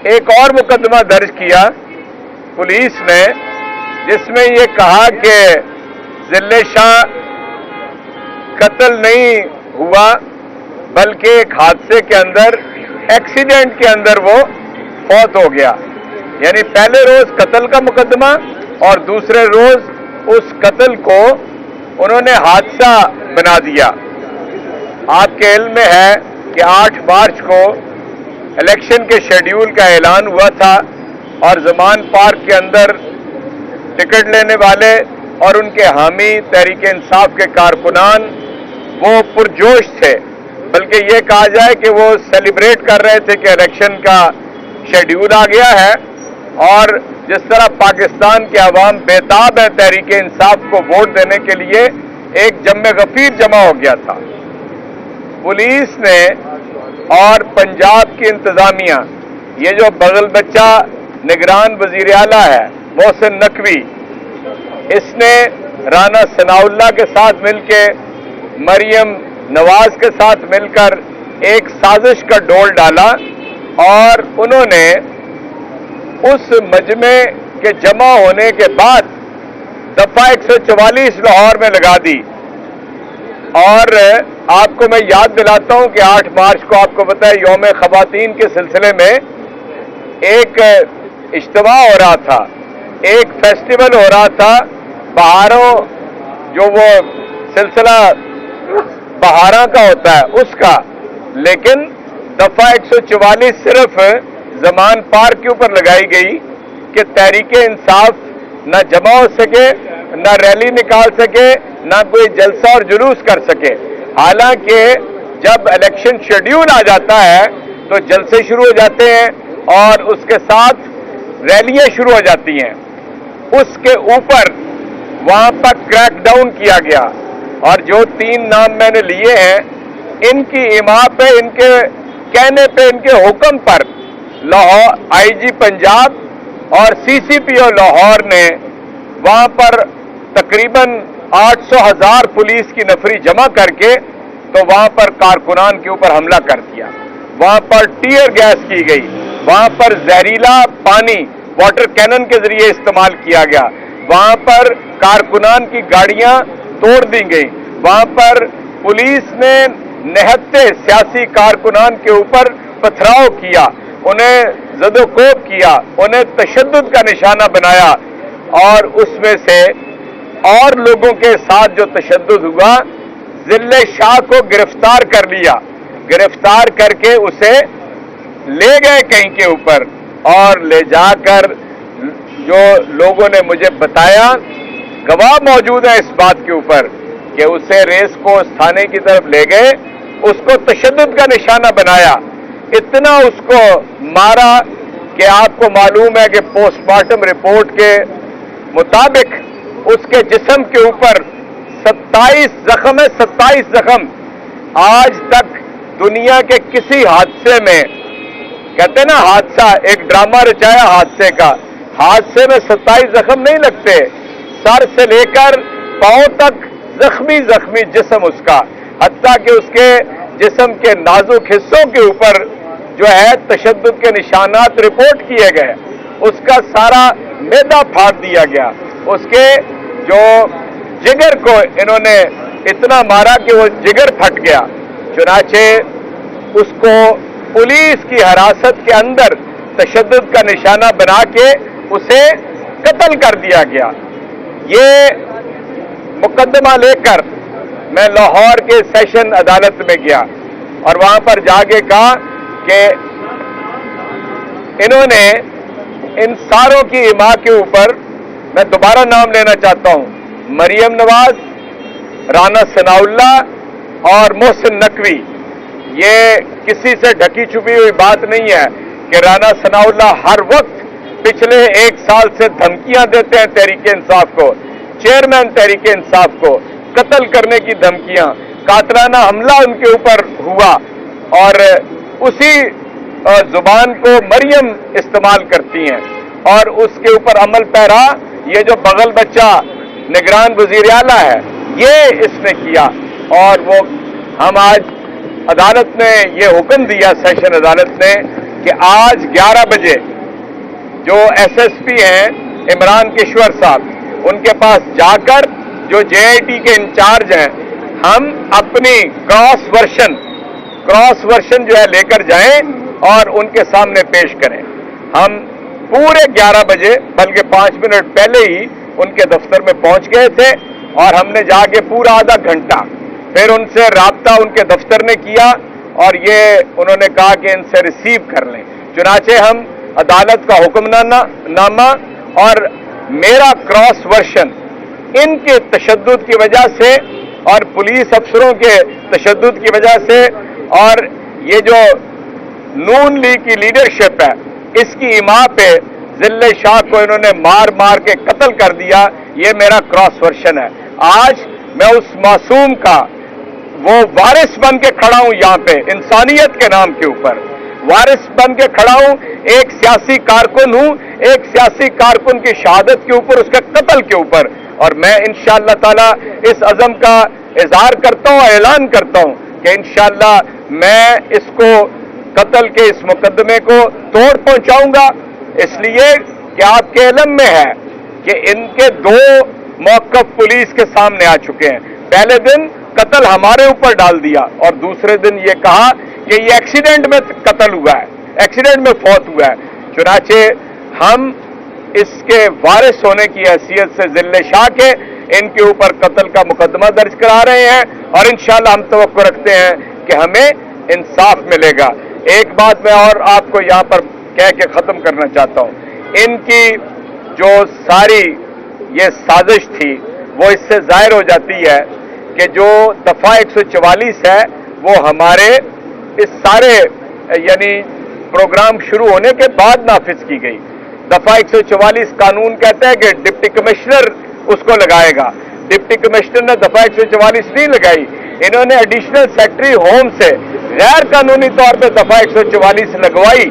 एक और मुकदमा दर्ज किया पुलिस ने, जिसमें ये कहा कि जिले शाह कत्ल नहीं हुआ बल्कि एक हादसे के अंदर, एक्सीडेंट के अंदर वो फौत हो गया। यानी पहले रोज कत्ल का मुकदमा और दूसरे रोज उस कत्ल को उन्होंने हादसा बना दिया। आपके इल्म में है कि 8 मार्च को इलेक्शन के शेड्यूल का ऐलान हुआ था और ज़मान पार्क के अंदर टिकट लेने वाले और उनके हामी तहरीक इंसाफ के कारकुनान वो पुरजोश थे, बल्कि ये कहा जाए कि वो सेलिब्रेट कर रहे थे कि इलेक्शन का शेड्यूल आ गया है। और जिस तरह पाकिस्तान के अवाम बेताब है तहरीक इंसाफ को वोट देने के लिए, एक जम्मे गफीर जमा हो गया था। पुलिस ने और पंजाब की इंतजामिया, ये जो बगल बच्चा निगरान वजीर आला है मोहसिन नकवी, इसने राना सनाउल्लाह के साथ मिलके, मरियम नवाज के साथ मिलकर एक साजिश का डोल डाला और उन्होंने उस मजमे के जमा होने के बाद दफा 144 लाहौर में लगा दी। और आपको मैं याद दिलाता हूं कि 8 मार्च को आपको पता है यौम ख़वातीन के सिलसिले में एक इज्तिमा हो रहा था, एक फेस्टिवल हो रहा था बहारों, जो वो सिलसिला बहारा का होता है उसका, लेकिन दफा 144 सिर्फ ज़मान पार्क के ऊपर लगाई गई कि तहरीक इंसाफ न जमा हो सके, न रैली निकाल सके, न कोई जलसा और जुलूस कर सके। हालांकि जब इलेक्शन शेड्यूल आ जाता है तो जलसे शुरू हो जाते हैं और उसके साथ रैलियां शुरू हो जाती हैं। उसके ऊपर वहां पर क्रैकडाउन किया गया और जो 3 नाम मैंने लिए हैं, इनकी इमा पे, इनके कहने पे, इनके हुक्म पर लाहौर आईजी पंजाब और सीसीपीओ लाहौर ने वहां पर तकरीबन 800,000 पुलिस की नफरी जमा करके तो वहां पर कारकुनान के ऊपर हमला कर दिया। वहां पर टीयर गैस की गई, वहां पर जहरीला पानी वाटर कैनन के जरिए इस्तेमाल किया गया, वहां पर कारकुनान की गाड़ियां तोड़ दी गई, वहां पर पुलिस ने निहत्ते सियासी कारकुनान के ऊपर पथराव किया, उन्हें ज़दोकोब किया, उन्हें तशद्दुद का निशाना बनाया और उसमें से और लोगों के साथ जो तशद्दुद हुआ, जिले शाह को गिरफ्तार कर लिया, गिरफ्तार करके उसे ले गए कहीं के ऊपर और ले जाकर, जो लोगों ने मुझे बताया, गवाह मौजूद है इस बात के ऊपर कि उसे रेस कोर्स थाने की तरफ ले गए, उसको तशद्दुद का निशाना बनाया, इतना उसको मारा कि आपको मालूम है कि पोस्टमार्टम रिपोर्ट के मुताबिक उसके जिस्म के ऊपर 27 जख्म है, 27 जख्म। आज तक दुनिया के किसी हादसे में, कहते हैं ना हादसा, एक ड्रामा रचाया हादसे का, हादसे में 27 जख्म नहीं लगते, सर से लेकर पांव तक जख्मी जख्मी जिस्म उसका, हत्ता कि उसके जिस्म के नाजुक हिस्सों के ऊपर जो है तशद्दुद के निशानात रिपोर्ट किए गए, उसका सारा मैदा फाड़ दिया गया, उसके जो जिगर को इन्होंने इतना मारा कि वो जिगर फट गया। चुनाचे उसको पुलिस की हिरासत के अंदर तशद्दुद का निशाना बना के उसे कत्ल कर दिया गया। ये मुकदमा लेकर मैं लाहौर के सेशन अदालत में गया और वहां पर जाके कहा कि इन्होंने इन सारों की इमा के ऊपर, मैं दोबारा नाम लेना चाहता हूं, मरियम नवाज, राना सनाउल्लाह और मोहसिन नकवी, ये किसी से ढकी छुपी हुई बात नहीं है कि राना सनाउल्लाह हर वक्त पिछले 1 साल से धमकियां देते हैं तहरीक इंसाफ को, चेयरमैन तहरीक इंसाफ को, कत्ल करने की धमकियां, कातलाना हमला उनके ऊपर हुआ और उसी जुबान को मरियम इस्तेमाल करती हैं और उसके ऊपर अमल पैरा ये जो बगल बच्चा निगरान वजीर आला है, ये इसने किया। और वो हम आज अदालत ने ये हुक्म दिया, सेशन अदालत ने, कि आज 11 बजे जो एसएसपी हैं इमरान किश्वर साहब, उनके पास जाकर जो जेआईटी के इंचार्ज हैं, हम अपनी क्रॉस वर्शन जो है लेकर जाएं और उनके सामने पेश करें। हम पूरे 11 बजे बल्कि 5 मिनट पहले ही उनके दफ्तर में पहुंच गए थे और हमने जाके पूरा आधा घंटा फिर उनसे राब्ता उनके दफ्तर ने किया और ये उन्होंने कहा कि इनसे रिसीव कर लें। चुनाचे हम अदालत का हुक्मनामा और मेरा क्रॉस वर्शन इनके तशद्दुद की वजह से और पुलिस अफसरों के तशद्दुद की वजह से और ये जो नून लीग की लीडरशिप है, इसकी इमा पे जिले शाह को इन्होंने मार मार के कत्ल कर दिया, ये मेरा क्रॉस वर्शन है। आज मैं उस मासूम का वो वारिस बन के खड़ा हूं, यहां पे इंसानियत के नाम के ऊपर वारिस बन के खड़ा हूं। एक सियासी कारकुन हूं, एक सियासी कारकुन की शहादत के ऊपर, उसके कत्ल के ऊपर, और मैं इंशाअल्लाह ताला इस अज़म का इजहार करता हूं, ऐलान करता हूं कि इंशाअल्लाह मैं इसको कत्ल के इस मुकदमे को तोड़ पहुंचाऊंगा। इसलिए कि आपके इल्म में है कि इनके 2 मौक़िफ़ पुलिस के सामने आ चुके हैं। पहले दिन कत्ल हमारे ऊपर डाल दिया और दूसरे दिन ये कहा कि ये एक्सीडेंट में कत्ल हुआ है, एक्सीडेंट में फौत हुआ है। चुनाचे हम इसके वारिस होने की हैसियत से जिले शाह के इनके ऊपर कत्ल का मुकदमा दर्ज करा रहे हैं और इंशाअल्लाह हम तवक्को रखते हैं कि हमें इंसाफ मिलेगा। एक बात मैं और आपको यहां पर कह के खत्म करना चाहता हूं, इनकी जो सारी ये साजिश थी वो इससे जाहिर हो जाती है कि जो दफा 144 है वो हमारे इस सारे यानी प्रोग्राम शुरू होने के बाद नाफिज की गई। दफा 144 कानून कहता है कि डिप्टी कमिश्नर उसको लगाएगा। डिप्टी कमिश्नर ने दफा 144 नहीं लगाई, इन्होंने एडिशनल सेक्रेटरी होम से गैर कानूनी तौर पर दफा 144 लगवाई।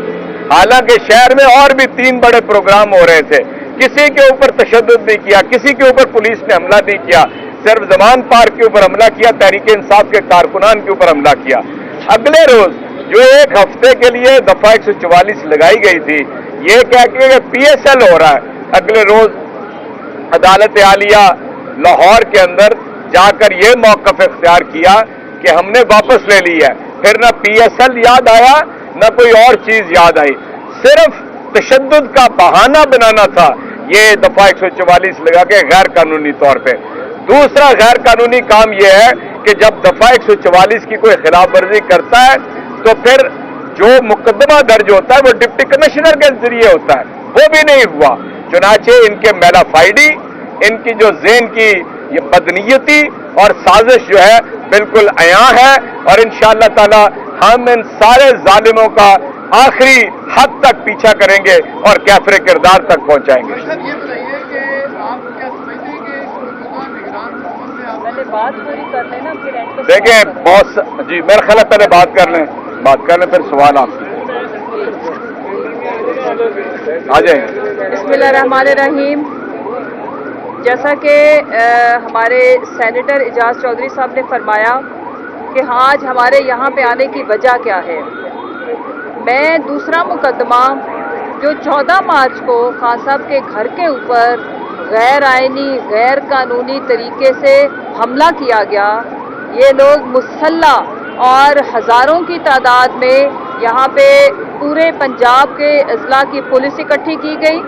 हालांकि शहर में और भी 3 बड़े प्रोग्राम हो रहे थे, किसी के ऊपर तशद्दुद नहीं किया, किसी के ऊपर पुलिस ने हमला नहीं किया, सिर्फ जमान पार्क के ऊपर हमला किया, तहरीक इंसाफ के कारकुनान के ऊपर हमला किया। अगले रोज जो 1 हफ्ते के लिए दफा 144 लगाई गई थी, ये कह के PSL हो रहा है, अगले रोज अदालत आलिया लाहौर के अंदर जाकर ये मौक़िफ़ इख्तियार किया कि हमने वापस ले ली है। फिर ना PSL याद आया ना कोई और चीज याद आई, सिर्फ तशद्दुद का बहाना बनाना था ये दफा 144 लगा के गैर कानूनी तौर पे। दूसरा गैर कानूनी काम यह है कि जब दफा 144 की कोई खिलाफ वर्जी करता है तो फिर जो मुकदमा दर्ज होता है वो डिप्टी कमिश्नर के जरिए होता है, वो भी नहीं हुआ। चुनाचे इनके मेलाफाइडी, इनकी जो ज़हन की ये बदनीयती और साजिश जो है बिल्कुल अयां है और इंशाअल्लाह ताला हम इन सारे जालिमों का आखिरी हद तक पीछा करेंगे और कैफरे किरदार तक पहुंचाएंगे। बात पूरी कर लेना फिर देखें बहुत जी, मेरा ख्याल है पहले बात कर लें फिर सवाल आप आ जाएंगे। बिस्मिल्लाहिर्रहमानिर्रहीम। जैसा कि हमारे सेनेटर एजाज चौधरी साहब ने फरमाया कि आज हमारे यहाँ पे आने की वजह क्या है, मैं दूसरा मुकदमा जो 14 मार्च को खान साहब के घर के ऊपर गैर आइनी गैर कानूनी तरीके से हमला किया गया, ये लोग मुसल्लह और हज़ारों की तादाद में यहाँ पे पूरे पंजाब के अजला की पुलिस इकट्ठी की गई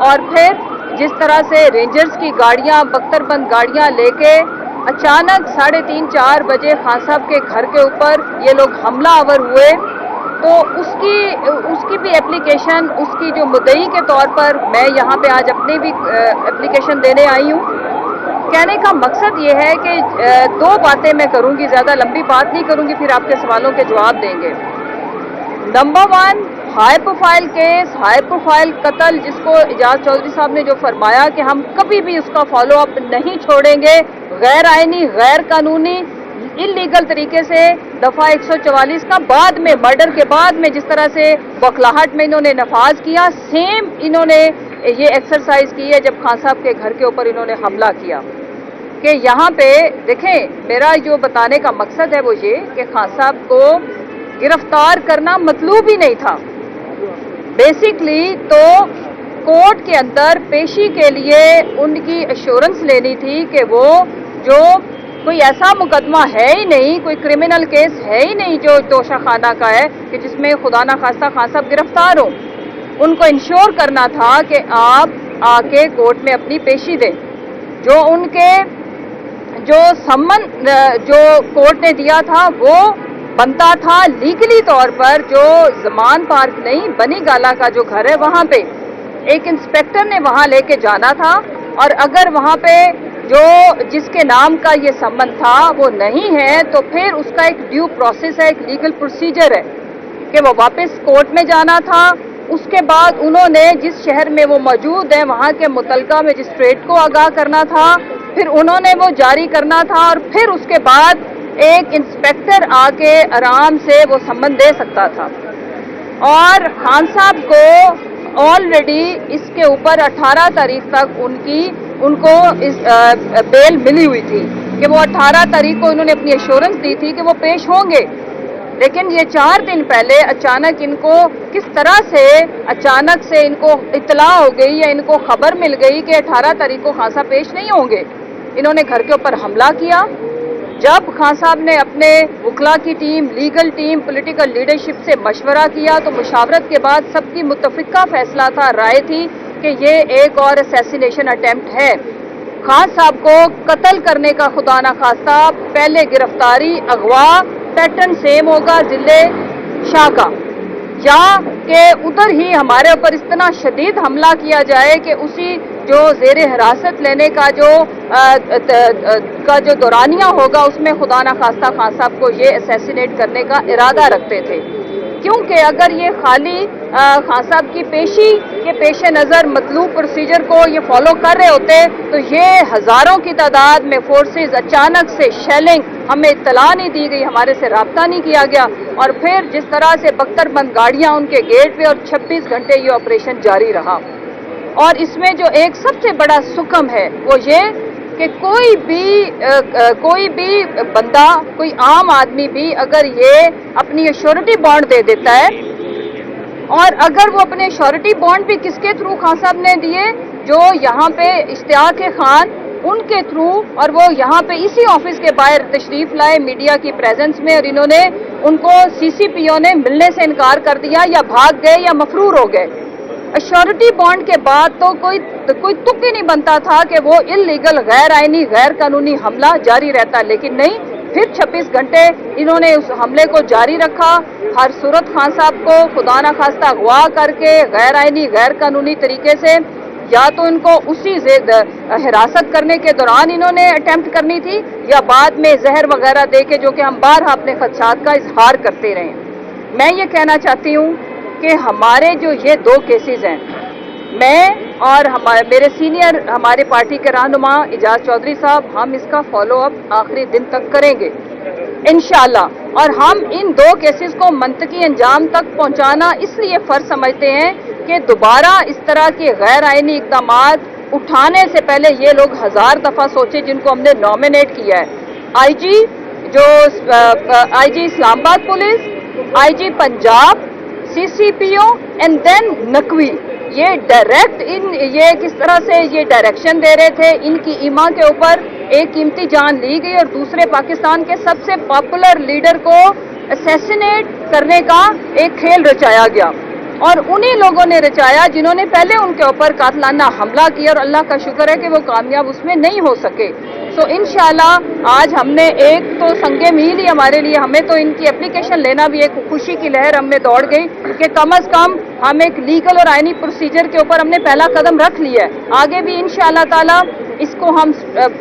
और फिर जिस तरह से रेंजर्स की गाड़ियाँ बख्तरबंद गाड़ियाँ लेके अचानक 3:30-4 बजे खान साहब के घर के ऊपर ये लोग हमला आवर हुए, तो उसकी भी एप्लीकेशन उसकी जो मुद्दई के तौर पर मैं यहाँ पे आज अपनी भी एप्लीकेशन देने आई हूँ। कहने का मकसद ये है कि 2 बातें मैं करूँगी, ज़्यादा लंबी बात नहीं करूँगी, फिर आपके सवालों के जवाब देंगे। Number 1, high profile case, high profile कत्ल, जिसको एजाज चौधरी साहब ने जो फरमाया कि हम कभी भी उसका फॉलो अप नहीं छोड़ेंगे, गैर आइनी गैर कानूनी इलीगल तरीके से दफा 144 का बाद में मर्डर के बाद में जिस तरह से बखलाहट में इन्होंने नफाज किया, सेम इन्होंने ये एक्सरसाइज की है जब खान साहब के घर के ऊपर इन्होंने हमला किया। कि यहाँ पे देखें, मेरा जो बताने का मकसद है वो ये कि खान साहब को गिरफ्तार करना मतलूब ही नहीं था, बेसिकली तो कोर्ट के अंदर पेशी के लिए उनकी एश्योरेंस लेनी थी कि वो जो कोई ऐसा मुकदमा है ही नहीं, कोई क्रिमिनल केस है ही नहीं जो तोशाखाना का है कि जिसमें खुदा न खास्ता खान साहब गिरफ्तार हो। उनको इंश्योर करना था कि आप आके कोर्ट में अपनी पेशी दें। जो उनके जो सम्मन जो कोर्ट ने दिया था वो बनता था लीगली तौर पर, जो जमान पार्क नहीं बनी गाला का जो घर है वहाँ पे एक इंस्पेक्टर ने वहाँ लेके जाना था, और अगर वहाँ पे जो जिसके नाम का ये सम्मन था वो नहीं है तो फिर उसका एक ड्यू प्रोसेस है, एक लीगल प्रोसीजर है कि वो वापस कोर्ट में जाना था। उसके बाद उन्होंने जिस शहर में वो मौजूद है वहाँ के मुतलका मजिस्ट्रेट को आगाह करना था, फिर उन्होंने वो जारी करना था, और फिर उसके बाद एक इंस्पेक्टर आके आराम से वो सम्मन दे सकता था। और खान साहब को ऑलरेडी इसके ऊपर 18 तारीख तक उनको इस बेल मिली हुई थी कि वो 18 तारीख को उन्होंने अपनी एश्योरेंस दी थी कि वो पेश होंगे। लेकिन ये 4 दिन पहले अचानक इनको किस तरह से अचानक से इनको इत्तला हो गई या इनको खबर मिल गई कि 18 तारीख को खान साहब पेश नहीं होंगे। इन्होंने घर के ऊपर हमला किया। जब खान साहब ने अपने वकला की team, legal team, political leadership से मशवरा किया तो मुशावरत के बाद सबकी मुत्तफिका फैसला था, राय थी कि ये एक और असैसिनेशन अटेम्प्ट है। खान साहब को कत्ल करने का खुदा ना खास्ता पहले गिरफ्तारी, अगवा पैटर्न सेम होगा जिले शाह का, या कि उधर ही हमारे ऊपर इतना शदीद हमला किया जाए कि उसी जो जेर हिरासत लेने का जो दौरानिया होगा उसमें खुदा ना खास्ता खान साहब को ये असैसिनेट करने का इरादा रखते थे। क्योंकि अगर ये खाली खान साहब की पेशी के पेश नज़र मतलूब प्रोसीजर को ये फॉलो कर रहे होते तो ये हज़ारों की तादाद में फोर्सेस अचानक से शेलिंग, हमें इत्तला नहीं दी गई, हमारे से राब्ता नहीं किया गया, और फिर जिस तरह से बख्तरबंद गाड़ियां उनके गेट पे और 26 घंटे ये ऑपरेशन जारी रहा। और इसमें जो एक सबसे बड़ा सुकम है वो ये कि कोई भी बंदा, कोई आम आदमी भी अगर ये अपनी श्योरिटी बॉन्ड दे देता है, और अगर वो अपने श्योरिटी बॉन्ड भी किसके थ्रू खान साहब ने दिए, जो यहाँ पे इश्तियाक खान उनके थ्रू, और वो यहाँ पे इसी ऑफिस के बाहर तशरीफ लाए मीडिया की प्रेजेंस में, और इन्होंने उनको सीसीपीओ ने मिलने से इनकार कर दिया, या भाग गए या मफरूर हो गए। श्योरिटी बॉन्ड के बाद तो कोई तुक ही नहीं बनता था कि वो इल्लीगल, गैर आईनी, गैर कानूनी हमला जारी रहता, लेकिन नहीं, फिर 26 घंटे इन्होंने उस हमले को जारी रखा। हर सूरत खान साहब को खुदा ना खास्ता अगवा करके गैर आईनी, गैर कानूनी तरीके से, या तो इनको उसी हिरासत करने के दौरान इन्होंने अटेम्प्ट करनी थी, या बाद में जहर वगैरह दे के, जो कि हम बारहा अपने खदशात का इजहार करते रहे। मैं ये कहना चाहती हूँ कि हमारे जो ये 2 केसेस हैं, मैं और मेरे सीनियर हमारे पार्टी के रहनुमा इजाज चौधरी साहब, हम इसका फॉलो अप आखिरी दिन तक करेंगे इंशाअल्लाह। और हम इन 2 केसेस को मंतकी अंजाम तक पहुंचाना इसलिए फर्ज समझते हैं कि दोबारा इस तरह के गैर आईनी इक़दामात उठाने से पहले ये लोग 1000 दफ़ा सोचे, जिनको हमने नॉमिनेट किया है। IG Islamabad police, IG Punjab, CCPO and then Naqvi, ये डायरेक्ट ये किस तरह से ये डायरेक्शन दे रहे थे। इनकी ईमा के ऊपर एक कीमती जान ली गई, और दूसरे पाकिस्तान के सबसे पॉपुलर लीडर को असैसिनेट करने का एक खेल रचाया गया, और उन्हीं लोगों ने रचाया जिन्होंने पहले उनके ऊपर कातलाना हमला किया, और अल्लाह का शुक्र है कि वो कामयाब उसमें नहीं हो सके। सो इंशाल्लाह आज हमने एक तो संगे मील ही हमारे लिए, हमें तो इनकी एप्लीकेशन लेना भी एक खुशी की लहर हमें दौड़ गई कि कम अज कम हम एक लीगल और आईनी प्रोसीजर के ऊपर हमने पहला कदम रख लिया है। आगे भी इंशाअल्लाह ताला इसको हम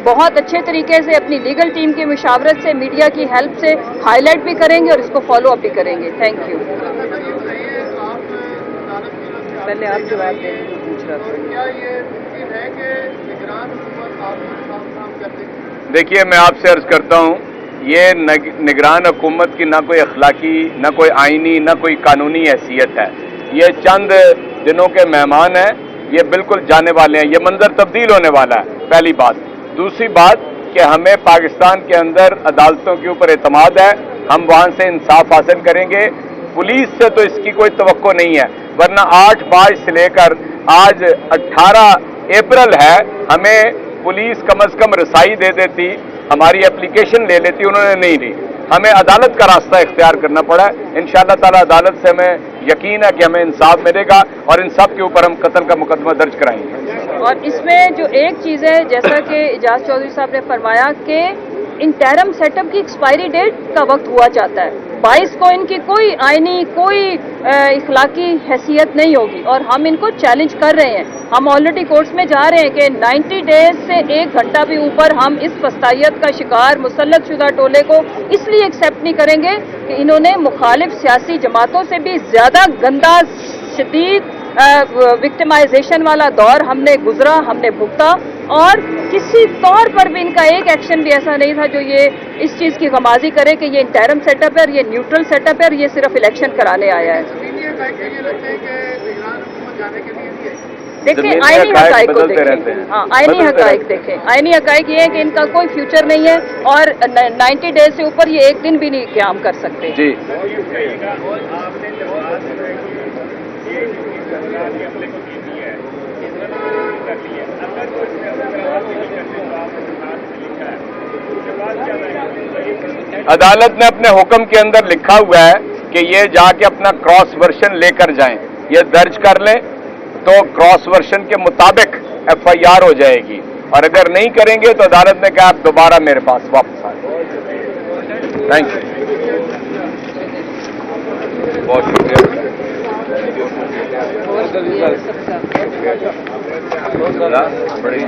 बहुत अच्छे तरीके से अपनी लीगल टीम की मुशावरत से, मीडिया की हेल्प से हाईलाइट भी करेंगे और इसको फॉलो अप भी करेंगे। Thank you. पहले आप जवाब दें, पूछ रहा था। क्या ये मुमकिन है कि निगरान हुकूमत देखिए, मैं आपसे अर्ज करता हूँ, ये निगरान हुकूमत की ना कोई अखलाकी, ना कोई आईनी, ना कोई कानूनी हैसियत है। ये चंद दिनों के मेहमान हैं, ये बिल्कुल जाने वाले हैं। ये मंजर तब्दील होने वाला है, पहली बात। दूसरी बात कि हमें पाकिस्तान के अंदर अदालतों के ऊपर एतमाद है, हम वहाँ से इंसाफ हासिल करेंगे। पुलिस से तो इसकी कोई तवक्को नहीं है। वरना 8 मार्च से लेकर आज 18 अप्रैल है, हमें पुलिस कम से कम रसाई दे देती, हमारी एप्लीकेशन ले लेती, उन्होंने नहीं ली। हमें अदालत का रास्ता इख्तियार करना पड़ा। इंशाअल्लाह ताला अदालत से हमें यकीन है कि हमें इंसाफ मिलेगा और इन सब के ऊपर हम कत्ल का मुकदमा दर्ज कराएंगे। और इसमें जो एक चीज़ है, जैसा कि इजाज चौधरी साहब ने फरमाया कि इंटरम सेटअप की एक्सपायरी डेट का वक्त हुआ जाता है। 22 को इनकी कोई आईनी, कोई इखलाकी हैसियत नहीं होगी और हम इनको चैलेंज कर रहे हैं। हम ऑलरेडी कोर्ट्स में जा रहे हैं कि 90 डेज से 1 घंटा भी ऊपर हम इस फस्तायत का शिकार मुसल्लत शुदा टोले को इसलिए एक्सेप्ट नहीं करेंगे कि इन्होंने मुखालिफ सियासी जमातों से भी ज़्यादा गंदा, शदीद विक्टिमाइजेशन वाला दौर हमने गुजरा, हमने भुगता और किसी तौर पर भी इनका एक एक्शन भी ऐसा नहीं था जो ये इस चीज़ की गमाजी करे कि ये इंटरम सेटअप है और ये न्यूट्रल सेटअप है और ये सिर्फ इलेक्शन कराने आया है। देखें आईनी हकाइक को देखें, हाँ आईनी हकाइक देखें। आईनी हकाइक ये है कि इनका कोई फ्यूचर नहीं है और 90 डेज से ऊपर ये एक दिन भी नहीं क्याम कर सकते। जी अदालत ने अपने हुक्म के अंदर लिखा हुआ है कि ये जाके अपना क्रॉस वर्शन लेकर जाएं, ये दर्ज कर लें तो क्रॉस वर्शन के मुताबिक FIR हो जाएगी और अगर नहीं करेंगे तो अदालत ने कहा आप दोबारा मेरे पास वापस आ जाए। थैंक यू, बहुत शुक्रिया। बड़ी